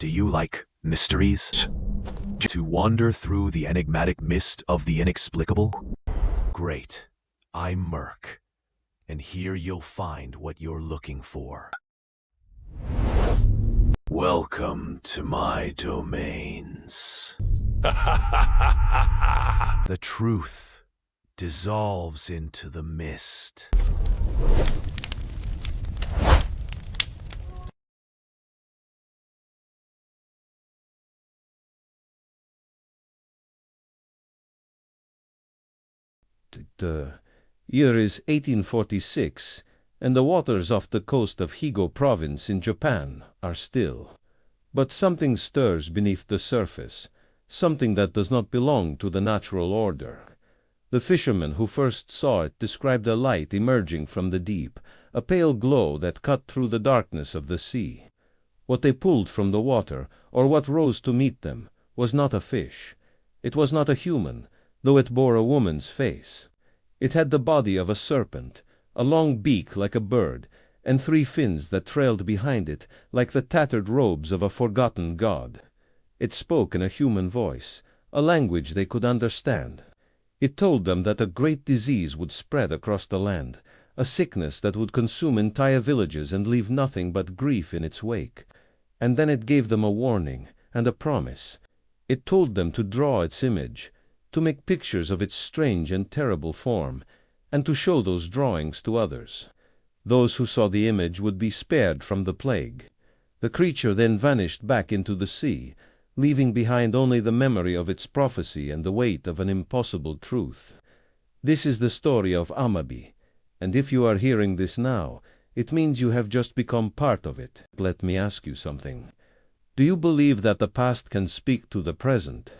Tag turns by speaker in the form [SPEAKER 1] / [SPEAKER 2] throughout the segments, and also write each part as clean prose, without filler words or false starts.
[SPEAKER 1] Do you like mysteries? To wander through the enigmatic mist of the inexplicable? Great. I'm Merc, and here you'll find what you're looking for. Welcome to my domains. The truth dissolves into the mist.
[SPEAKER 2] The year is 1846, and the waters off the coast of Higo province in Japan are still. But something stirs beneath the surface, something that does not belong to the natural order. The fisherman who first saw it described a light emerging from the deep, a pale glow that cut through the darkness of the sea. What they pulled from the water, or what rose to meet them, was not a fish. It was not a human, though it bore a woman's face. It had the body of a serpent, a long beak like a bird, and 3 fins that trailed behind it like the tattered robes of a forgotten god. It spoke in a human voice, a language they could understand. It told them that a great disease would spread across the land, a sickness that would consume entire villages and leave nothing but grief in its wake. And then it gave them a warning and a promise. It told them to draw its image, to make pictures of its strange and terrible form, and to show those drawings to others. Those who saw the image would be spared from the plague. The creature then vanished back into the sea, leaving behind only the memory of its prophecy and the weight of an impossible truth. This is the story of Amabie, and if you are hearing this now, it means you have just become part of it. Let me ask you something. Do you believe that the past can speak to the present?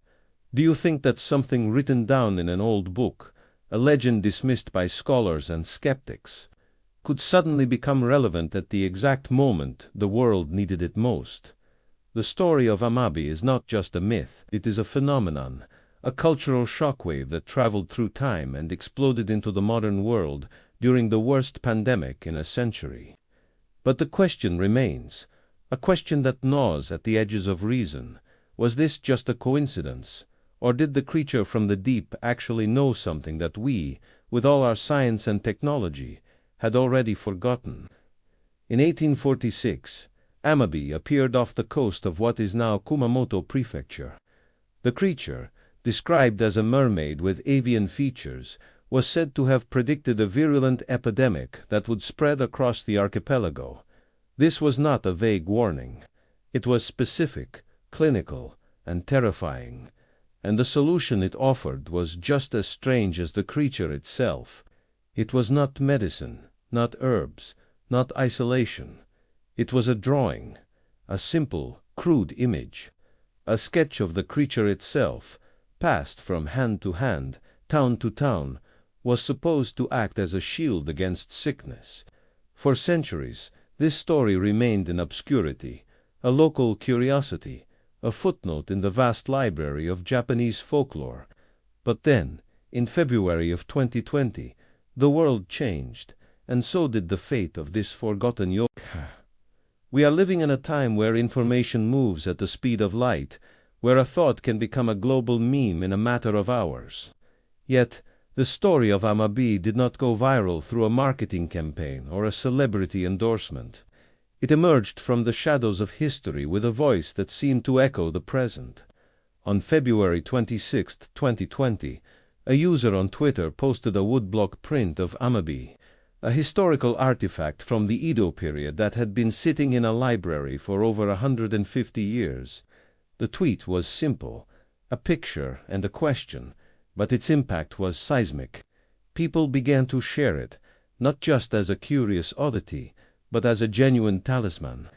[SPEAKER 2] Do you think that something written down in an old book, a legend dismissed by scholars and skeptics, could suddenly become relevant at the exact moment the world needed it most? The story of Amabie is not just a myth, it is a phenomenon, a cultural shockwave that traveled through time and exploded into the modern world during the worst pandemic in a century. But the question remains, a question that gnaws at the edges of reason. Was this just a coincidence? Or did the creature from the deep actually know something that we, with all our science and technology, had already forgotten? In 1846, Amabie appeared off the coast of what is now Kumamoto Prefecture. The creature, described as a mermaid with avian features, was said to have predicted a virulent epidemic that would spread across the archipelago. This was not a vague warning. It was specific, clinical, and terrifying. And the solution it offered was just as strange as the creature itself. It was not medicine, not herbs, not isolation. It was a drawing, a simple, crude image. A sketch of the creature itself, passed from hand to hand, town to town, was supposed to act as a shield against sickness. For centuries, this story remained in obscurity, a local curiosity, a footnote in the vast library of Japanese folklore. But then, in February of 2020, the world changed, and so did the fate of this forgotten yokai. We are living in a time where information moves at the speed of light, where a thought can become a global meme in a matter of hours. Yet, the story of Amabie did not go viral through a marketing campaign or a celebrity endorsement. It emerged from the shadows of history with a voice that seemed to echo the present. On February 26, 2020, a user on Twitter posted a woodblock print of Amabie, a historical artifact from the Edo period that had been sitting in a library for over 150 years. The tweet was simple, a picture and a question, but its impact was seismic. People began to share it, not just as a curious oddity, but as a genuine talisman.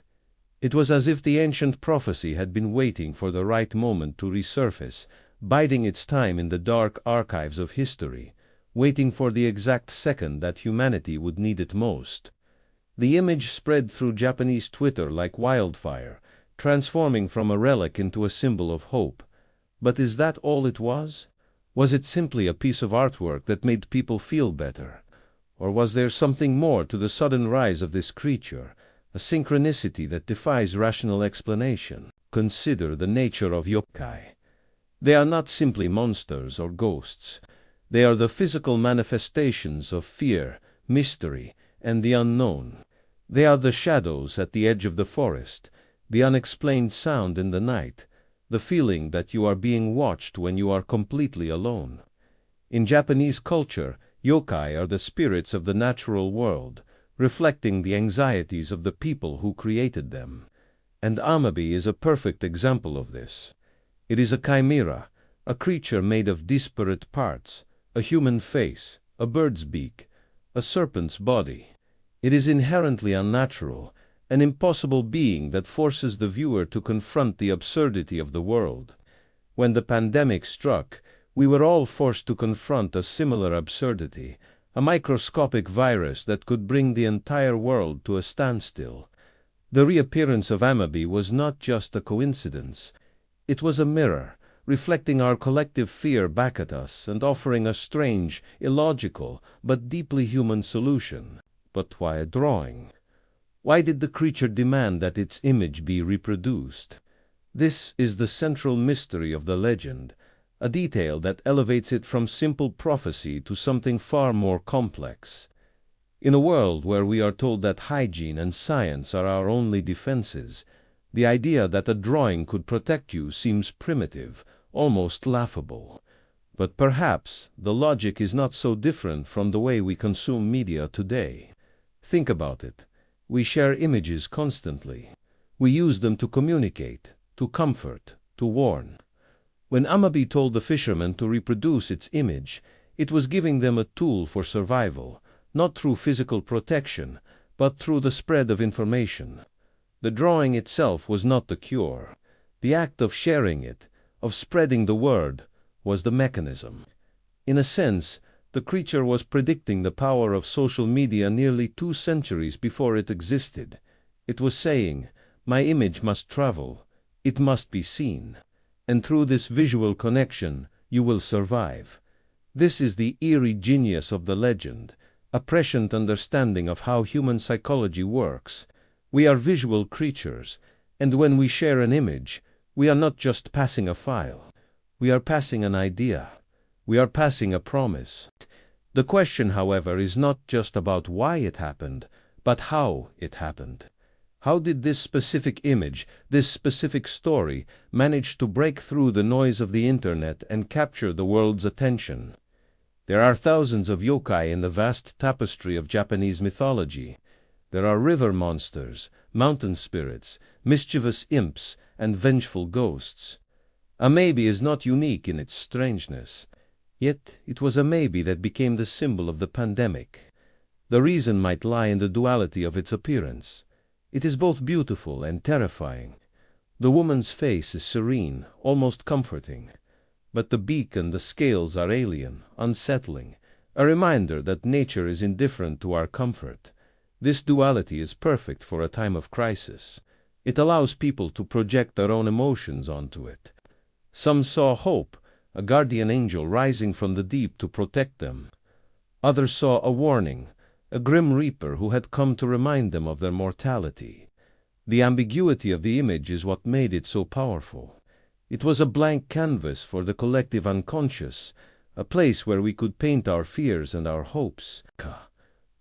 [SPEAKER 2] It was as if the ancient prophecy had been waiting for the right moment to resurface, biding its time in the dark archives of history, waiting for the exact second that humanity would need it most. The image spread through Japanese Twitter like wildfire, transforming from a relic into a symbol of hope. But is that all it was? Was it simply a piece of artwork that made people feel better? Or was there something more to the sudden rise of this creature, a synchronicity that defies rational explanation? consider the nature of yokai. They are not simply monsters or ghosts. They are the physical manifestations of fear, mystery, and the unknown. They are the shadows at the edge of the forest, the unexplained sound in the night, the feeling that you are being watched when you are completely alone. In Japanese culture, yokai are the spirits of the natural world, reflecting the anxieties of the people who created them. And Amabie is a perfect example of this. It is a chimera, a creature made of disparate parts, a human face, a bird's beak, a serpent's body. It is inherently unnatural, an impossible being that forces the viewer to confront the absurdity of the world. When the pandemic struck, we were all forced to confront a similar absurdity, a microscopic virus that could bring the entire world to a standstill. The reappearance of Amabie was not just a coincidence. It was a mirror, reflecting our collective fear back at us and offering a strange, illogical, but deeply human solution. But why a drawing? Why did the creature demand that its image be reproduced? This is the central mystery of the legend, a detail that elevates it from simple prophecy to something far more complex. In a world where we are told that hygiene and science are our only defenses, the idea that a drawing could protect you seems primitive, almost laughable. But perhaps the logic is not so different from the way we consume media today. Think about it. We share images constantly. We use them to communicate, to comfort, to warn. When Amabie told the fishermen to reproduce its image, it was giving them a tool for survival, not through physical protection, but through the spread of information. The drawing itself was not the cure. The act of sharing it, of spreading the word, was the mechanism. In a sense, the creature was predicting the power of social media nearly 2 centuries before it existed. It was saying, "My image must travel. It must be seen. And through this visual connection, you will survive." This is the eerie genius of the legend, a prescient understanding of how human psychology works. We are visual creatures, and when we share an image, we are not just passing a file. We are passing an idea. We are passing a promise. The question, however, is not just about why it happened, but how it happened. How did this specific image, this specific story, manage to break through the noise of the internet and capture the world's attention? There are thousands of yokai in the vast tapestry of Japanese mythology. There are river monsters, mountain spirits, mischievous imps, and vengeful ghosts. Amabie is not unique in its strangeness. Yet it was Amabie that became the symbol of the pandemic. The reason might lie in the duality of its appearance. It is both beautiful and terrifying. The woman's face is serene, almost comforting. But the beak and the scales are alien, unsettling, a reminder that nature is indifferent to our comfort. This duality is perfect for a time of crisis. It allows people to project their own emotions onto it. Some saw hope, a guardian angel rising from the deep to protect them. Others saw a warning, a grim reaper who had come to remind them of their mortality. The ambiguity of the image is what made it so powerful. It was a blank canvas for the collective unconscious, a place where we could paint our fears and our hopes.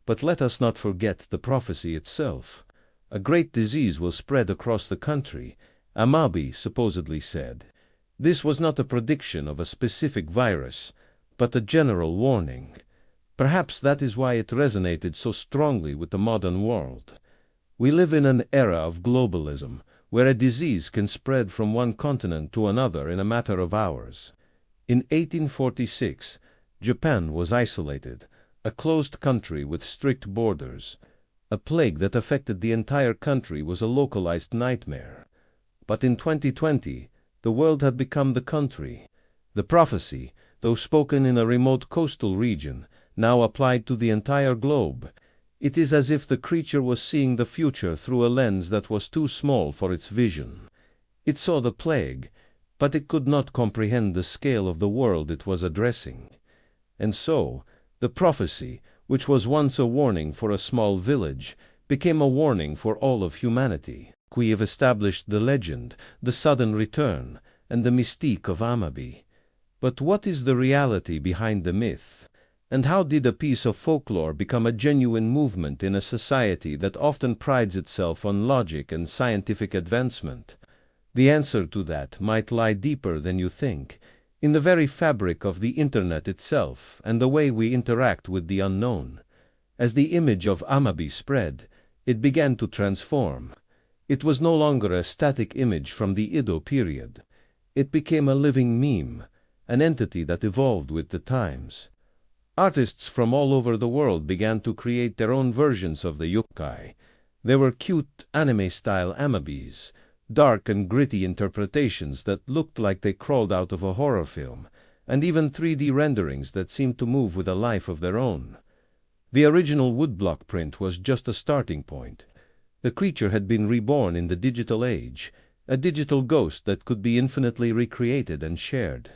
[SPEAKER 2] But let us not forget the prophecy itself. A great disease will spread across the country, Amabie supposedly said. This was not a prediction of a specific virus, but a general warning. Perhaps that is why it resonated so strongly with the modern world. We live in an era of globalism, where a disease can spread from one continent to another in a matter of hours. In 1846, Japan was isolated, a closed country with strict borders. A plague that affected the entire country was a localized nightmare. But in 2020, the world had become the country. The prophecy, though spoken in a remote coastal region, now applied to the entire globe. It is as if the creature was seeing the future through a lens that was too small for its vision. It saw the plague, but it could not comprehend the scale of the world it was addressing. And so, the prophecy, which was once a warning for a small village, became a warning for all of humanity. We have established the legend, the sudden return, and the mystique of Amabie. But what is the reality behind the myth? And how did a piece of folklore become a genuine movement in a society that often prides itself on logic and scientific advancement? The answer to that might lie deeper than you think, in the very fabric of the internet itself and the way we interact with the unknown. As the image of Amabie spread, it began to transform. It was no longer a static image from the Edo period. It became a living meme, an entity that evolved with the times. Artists from all over the world began to create their own versions of the yokai. They were cute anime-style Amabies, dark and gritty interpretations that looked like they crawled out of a horror film, and even 3D renderings that seemed to move with a life of their own. The original woodblock print was just a starting point. The creature had been reborn in the digital age, a digital ghost that could be infinitely recreated and shared.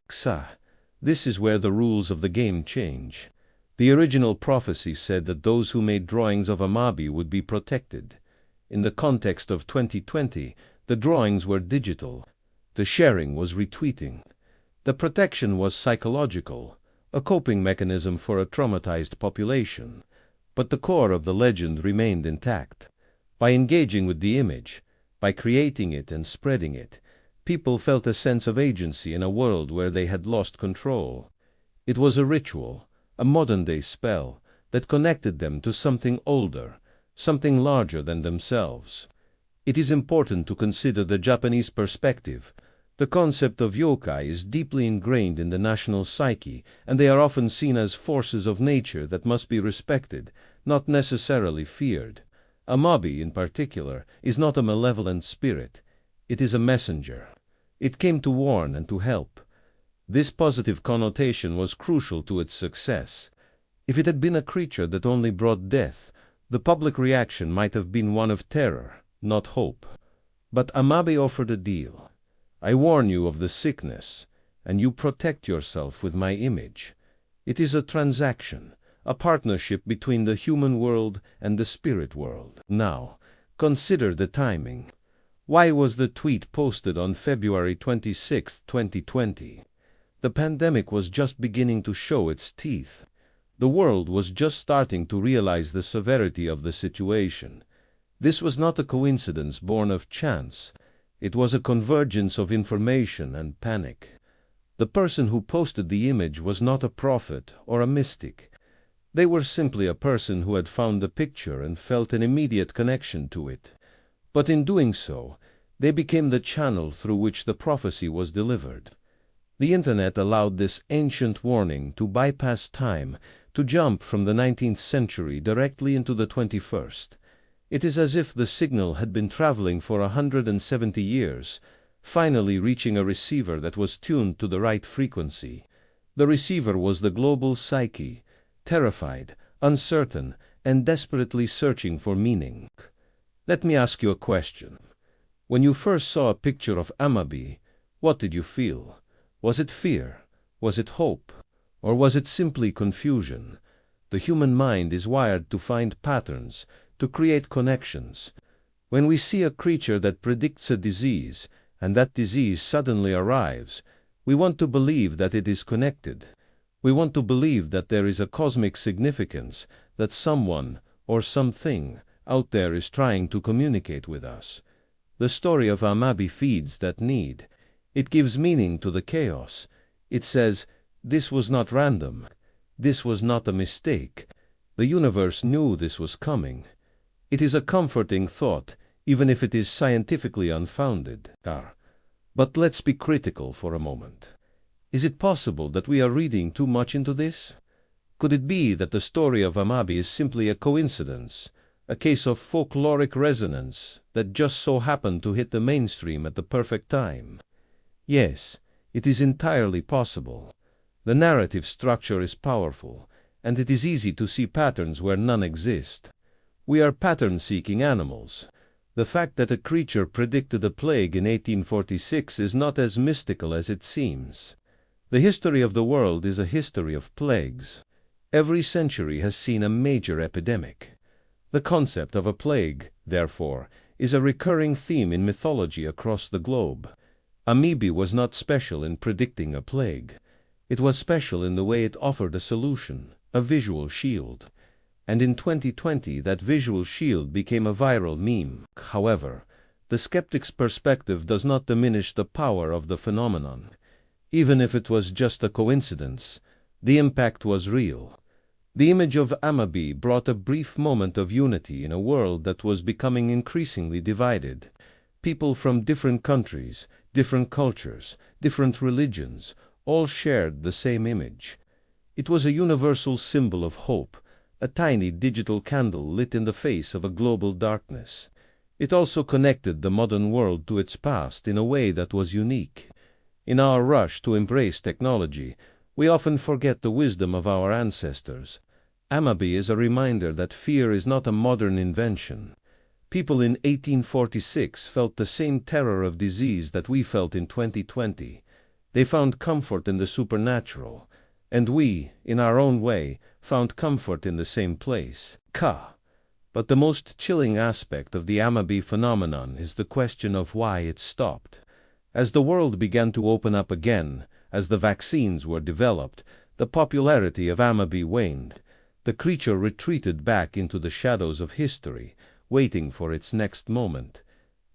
[SPEAKER 2] This is where the rules of the game change. The original prophecy said that those who made drawings of Amabie would be protected. In the context of 2020, the drawings were digital. The sharing was retweeting. The protection was psychological, a coping mechanism for a traumatized population. But the core of the legend remained intact. By engaging with the image, by creating it and spreading it, people felt a sense of agency in a world where they had lost control. It was a ritual, a modern-day spell, that connected them to something older, something larger than themselves. It is important to consider the Japanese perspective. The concept of yokai is deeply ingrained in the national psyche, and they are often seen as forces of nature that must be respected, not necessarily feared. Amabie, in particular, is not a malevolent spirit. It is a messenger. It came to warn and to help. This positive connotation was crucial to its success. If it had been a creature that only brought death, the public reaction might have been one of terror, not hope. But Amabie offered a deal. I warn you of the sickness, and you protect yourself with my image. It is a transaction, a partnership between the human world and the spirit world. Now, consider the timing. Why was the tweet posted on February 26, 2020? The pandemic was just beginning to show its teeth. The world was just starting to realize the severity of the situation. This was not a coincidence born of chance. It was a convergence of information and panic. The person who posted the image was not a prophet or a mystic. They were simply a person who had found the picture and felt an immediate connection to it. But in doing so, they became the channel through which the prophecy was delivered. The internet allowed this ancient warning to bypass time, to jump from the 19th century directly into the 21st. It is as if the signal had been traveling for 170 years, finally reaching a receiver that was tuned to the right frequency. The receiver was the global psyche, terrified, uncertain, and desperately searching for meaning. Let me ask you a question. When you first saw a picture of Amabie, what did you feel? Was it fear? Was it hope? Or was it simply confusion? The human mind is wired to find patterns, to create connections. When we see a creature that predicts a disease, and that disease suddenly arrives, we want to believe that it is connected. We want to believe that there is a cosmic significance, that someone or something out there is trying to communicate with us. The story of Amabie feeds that need. It gives meaning to the chaos. It says, this was not random. This was not a mistake. The universe knew this was coming. It is a comforting thought, even if it is scientifically unfounded. But let's be critical for a moment. Is it possible that we are reading too much into this? Could it be that the story of Amabie is simply a coincidence, a case of folkloric resonance that just so happened to hit the mainstream at the perfect time? Yes, it is entirely possible. The narrative structure is powerful, and it is easy to see patterns where none exist. We are pattern-seeking animals. The fact that a creature predicted a plague in 1846 is not as mystical as it seems. The history of the world is a history of plagues. Every century has seen a major epidemic. The concept of a plague, therefore, is a recurring theme in mythology across the globe. Amabie was not special in predicting a plague. It was special in the way it offered a solution, a visual shield. And in 2020, that visual shield became a viral meme. However, the skeptic's perspective does not diminish the power of the phenomenon. Even if it was just a coincidence, the impact was real. The image of Amabie brought a brief moment of unity in a world that was becoming increasingly divided. People from different countries, different cultures, different religions, all shared the same image. It was a universal symbol of hope, a tiny digital candle lit in the face of a global darkness. It also connected the modern world to its past in a way that was unique. In our rush to embrace technology, we often forget the wisdom of our ancestors. Amabie is a reminder that fear is not a modern invention. People in 1846 felt the same terror of disease that we felt in 2020. They found comfort in the supernatural, and we, in our own way, found comfort in the same place. But the most chilling aspect of the Amabie phenomenon is the question of why it stopped. As the world began to open up again, as the vaccines were developed, the popularity of Amabie waned. The creature retreated back into the shadows of history, waiting for its next moment.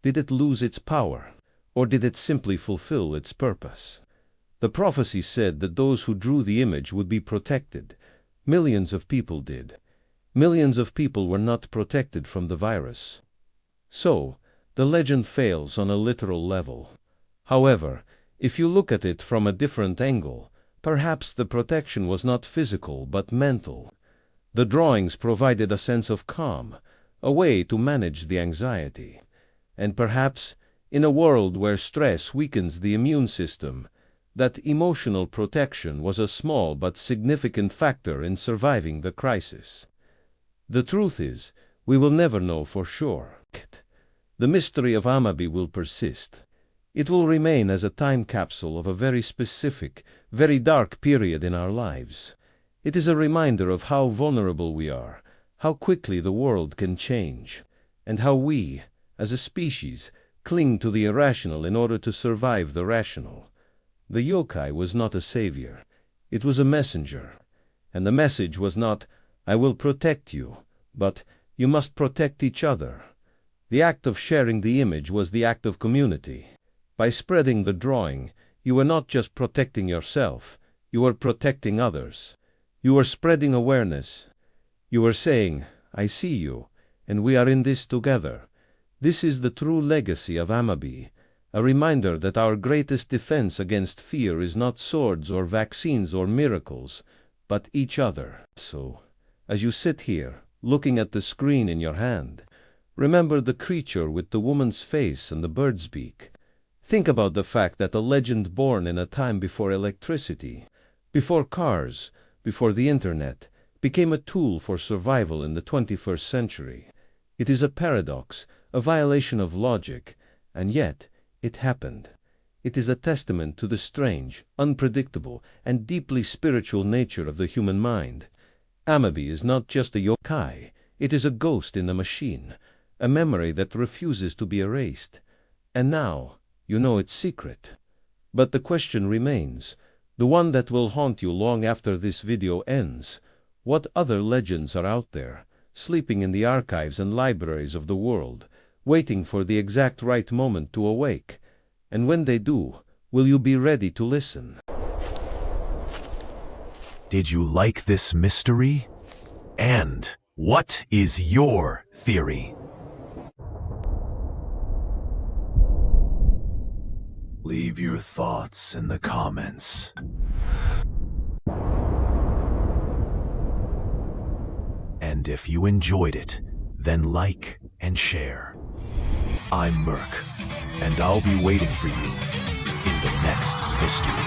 [SPEAKER 2] Did it lose its power, or did it simply fulfill its purpose? The prophecy said that those who drew the image would be protected. Millions of people did. Millions of people were not protected from the virus. So, the legend fails on a literal level. However, if you look at it from a different angle, perhaps the protection was not physical but mental. The drawings provided a sense of calm, a way to manage the anxiety. And perhaps, in a world where stress weakens the immune system, that emotional protection was a small but significant factor in surviving the crisis. The truth is, we will never know for sure. The mystery of Amabie will persist. It will remain as a time capsule of a very specific, very dark period in our lives. It is a reminder of how vulnerable we are, how quickly the world can change, and how we, as a species, cling to the irrational in order to survive the rational. The yokai was not a savior. It was a messenger. And the message was not, "I will protect you," but, "You must protect each other." The act of sharing the image was the act of community. By spreading the drawing, you were not just protecting yourself, you were protecting others. You were spreading awareness. You were saying, "I see you, and we are in this together." This is the true legacy of Amabie, a reminder that our greatest defense against fear is not swords or vaccines or miracles, but each other. So, as you sit here, looking at the screen in your hand, remember the creature with the woman's face and the bird's beak. Think about the fact that a legend born in a time before electricity, before cars, before the internet, became a tool for survival in the 21st century. It is a paradox, a violation of logic, and yet it happened. It is a testament to the strange, unpredictable, and deeply spiritual nature of the human mind. Amabie is not just a yokai, it is a ghost in a machine, a memory that refuses to be erased. And now, you know its secret. But the question remains, the one that will haunt you long after this video ends. What other legends are out there, sleeping in the archives and libraries of the world, waiting for the exact right moment to awake? And when they do, will you be ready to listen?
[SPEAKER 1] Did you like this mystery? And what is your theory? Leave your thoughts in the comments. And if you enjoyed it, then like and share. I'm Merc, and I'll be waiting for you in the next mystery.